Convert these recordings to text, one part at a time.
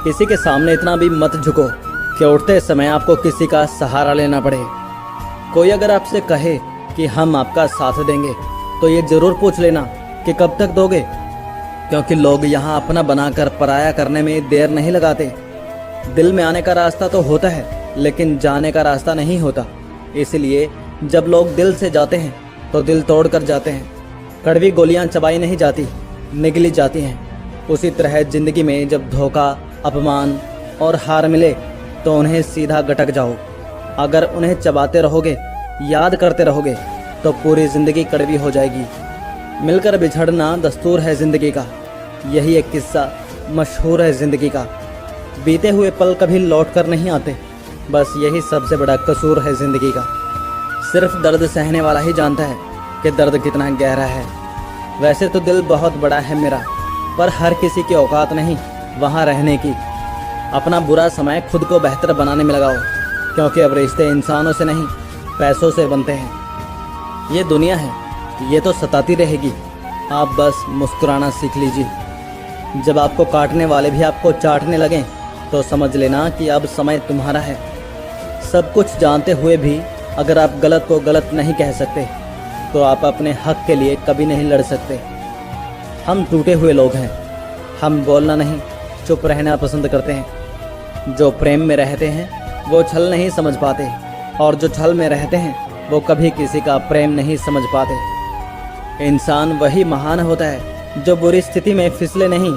किसी के सामने इतना भी मत झुको कि उठते समय आपको किसी का सहारा लेना पड़े। कोई अगर आपसे कहे कि हम आपका साथ देंगे तो ये ज़रूर पूछ लेना कि कब तक दोगे, क्योंकि लोग यहाँ अपना बनाकर पराया करने में देर नहीं लगाते। दिल में आने का रास्ता तो होता है लेकिन जाने का रास्ता नहीं होता। इसलिए जब लोग दिल से जाते हैं तो दिल तोड़ कर जाते हैं। कड़वी गोलियाँ चबाई नहीं जाती, निगली जाती हैं। उसी तरह ज़िंदगी में जब धोखा, अपमान और हार मिले तो उन्हें सीधा गटक जाओ। अगर उन्हें चबाते रहोगे, याद करते रहोगे तो पूरी ज़िंदगी कड़वी हो जाएगी। मिलकर बिछड़ना दस्तूर है ज़िंदगी का। यही एक किस्सा मशहूर है ज़िंदगी का। बीते हुए पल कभी लौट कर नहीं आते, बस यही सबसे बड़ा कसूर है ज़िंदगी का। सिर्फ दर्द सहने वाला ही जानता है कि दर्द कितना गहरा है। वैसे तो दिल बहुत बड़ा है मेरा, पर हर किसी की औकात नहीं वहाँ रहने की। अपना बुरा समय खुद को बेहतर बनाने में लगाओ, क्योंकि अब रिश्ते इंसानों से नहीं पैसों से बनते हैं। ये दुनिया है, ये तो सताती रहेगी। आप बस मुस्कुराना सीख लीजिए। जब आपको काटने वाले भी आपको चाटने लगें तो समझ लेना कि अब समय तुम्हारा है। सब कुछ जानते हुए भी अगर आप गलत को गलत नहीं कह सकते तो आप अपने हक के लिए कभी नहीं लड़ सकते। हम टूटे हुए लोग हैं। हम बोलना नहीं, चुप रहना पसंद करते हैं। जो प्रेम में रहते हैं वो छल नहीं समझ पाते, और जो छल में रहते हैं वो कभी किसी का प्रेम नहीं समझ पाते। इंसान वही महान होता है जो बुरी स्थिति में फिसले नहीं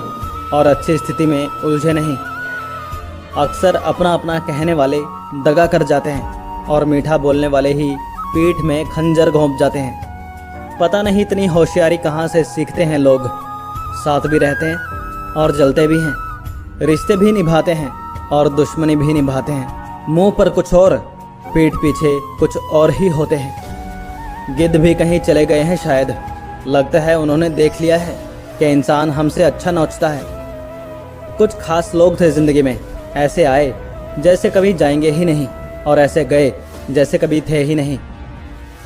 और अच्छी स्थिति में उलझे नहीं। अक्सर अपना अपना कहने वाले दगा कर जाते हैं और मीठा बोलने वाले ही पीठ में खंजर घोंप जाते हैं। पता नहीं इतनी होशियारी कहाँ से सीखते हैं लोग। साथ भी रहते हैं और जलते भी हैं, रिश्ते भी निभाते हैं और दुश्मनी भी निभाते हैं। मुंह पर कुछ और, पीठ पीछे कुछ और ही होते हैं। गिद्ध भी कहीं चले गए हैं शायद। लगता है उन्होंने देख लिया है कि इंसान हमसे अच्छा नोचता है। कुछ खास लोग थे ज़िंदगी में, ऐसे आए जैसे कभी जाएंगे ही नहीं, और ऐसे गए जैसे कभी थे ही नहीं।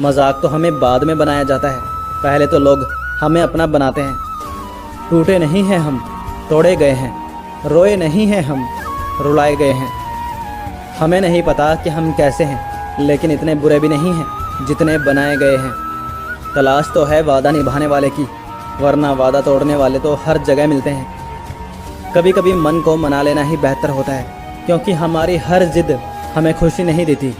मजाक तो हमें बाद में बनाया जाता है, पहले तो लोग हमें अपना बनाते हैं। टूटे नहीं हैं हम, तोड़े गए हैं। रोए नहीं हैं हम, रुलाए गए हैं। हमें नहीं पता कि हम कैसे हैं, लेकिन इतने बुरे भी नहीं हैं जितने बनाए गए हैं। तलाश तो है वादा निभाने वाले की, वरना वादा तोड़ने वाले तो हर जगह मिलते हैं। कभी कभी मन को मना लेना ही बेहतर होता है, क्योंकि हमारी हर जिद हमें खुशी नहीं देती।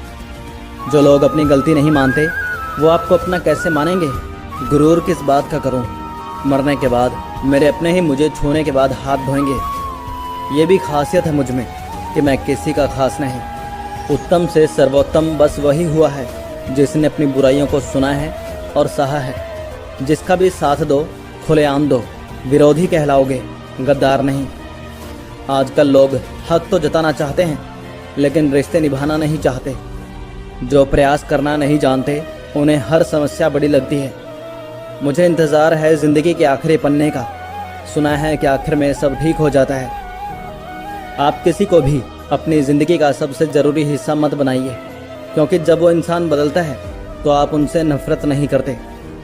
जो लोग अपनी गलती नहीं मानते वो आपको अपना कैसे मानेंगे। गुरूर किस बात का करूं, मरने के बाद मेरे अपने ही मुझे छूने के बाद हाथ धोएंगे। ये भी खासियत है मुझ में कि मैं किसी का खास नहीं। उत्तम से सर्वोत्तम बस वही हुआ है जिसने अपनी बुराइयों को सुना है और सहा है। जिसका भी साथ दो, खुलेआम दो, विरोधी कहलाओगे, गद्दार नहीं। आजकल लोग हक तो जताना चाहते हैं लेकिन रिश्ते निभाना नहीं चाहते। जो प्रयास करना नहीं जानते उन्हें हर समस्या बड़ी लगती है। मुझे इंतज़ार है ज़िंदगी के आखिरी पन्ने का। सुना है कि आखिर में सब ठीक हो जाता है। आप किसी को भी अपनी ज़िंदगी का सबसे ज़रूरी हिस्सा मत बनाइए, क्योंकि जब वो इंसान बदलता है तो आप उनसे नफ़रत नहीं करते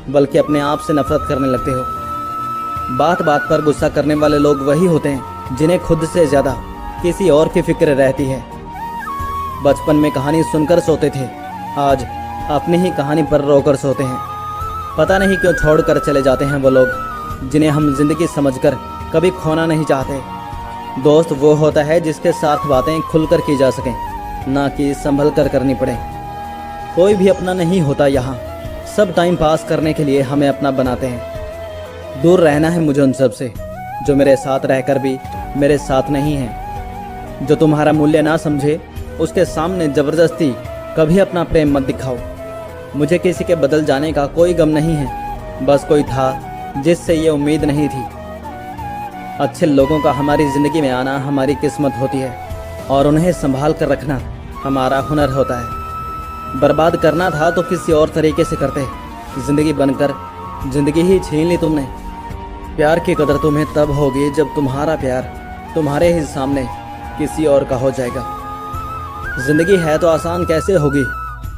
बल्कि अपने आप से नफ़रत करने लगते हो। बात बात पर गुस्सा करने वाले लोग वही होते हैं जिन्हें खुद से ज़्यादा किसी और की फिक्र रहती है। बचपन में कहानी सुनकर सोते थे, आज अपनी ही कहानी पर रोकर सोते हैं। पता नहीं क्यों छोड़ कर चले जाते हैं वो लोग जिन्हें हम जिंदगी समझकर कभी खोना नहीं चाहते। दोस्त वो होता है जिसके साथ बातें खुलकर की जा सकें, ना कि संभल कर करनी पड़े। कोई भी अपना नहीं होता यहाँ, सब टाइम पास करने के लिए हमें अपना बनाते हैं। दूर रहना है मुझे उन सब से जो मेरे साथ रहकर भी मेरे साथ नहीं हैं। जो तुम्हारा मूल्य ना समझे उसके सामने ज़बरदस्ती कभी अपना प्रेम मत दिखाओ। मुझे किसी के बदल जाने का कोई गम नहीं है, बस कोई था जिससे ये उम्मीद नहीं थी। अच्छे लोगों का हमारी ज़िंदगी में आना हमारी किस्मत होती है और उन्हें संभाल कर रखना हमारा हुनर होता है। बर्बाद करना था तो किसी और तरीके से करते, ज़िंदगी बनकर ज़िंदगी ही छीन ली तुमने। प्यार की कदर तुम्हें तब होगी जब तुम्हारा प्यार तुम्हारे ही सामने किसी और का हो जाएगा। ज़िंदगी है तो आसान कैसे होगी,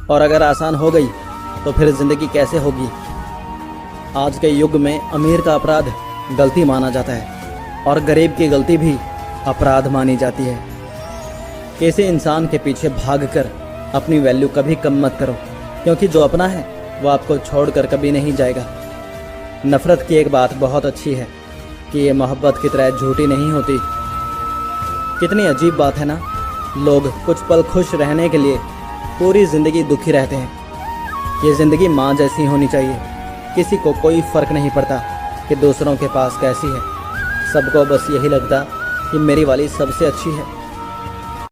और अगर आसान हो गई तो फिर ज़िंदगी कैसे होगी। आज के युग में अमीर का अपराध गलती माना जाता है और गरीब की गलती भी अपराध मानी जाती है। किसी इंसान के पीछे भागकर अपनी वैल्यू कभी कम मत करो, क्योंकि जो अपना है वो आपको छोड़कर कभी नहीं जाएगा। नफ़रत की एक बात बहुत अच्छी है कि ये मोहब्बत की तरह झूठी नहीं होती। कितनी अजीब बात है ना, लोग कुछ पल खुश रहने के लिए पूरी ज़िंदगी दुखी रहते हैं। ये ज़िंदगी माँ जैसी होनी चाहिए। किसी को कोई फ़र्क नहीं पड़ता कि दूसरों के पास कैसी है। सबको बस यही लगता कि मेरी वाली सबसे अच्छी है।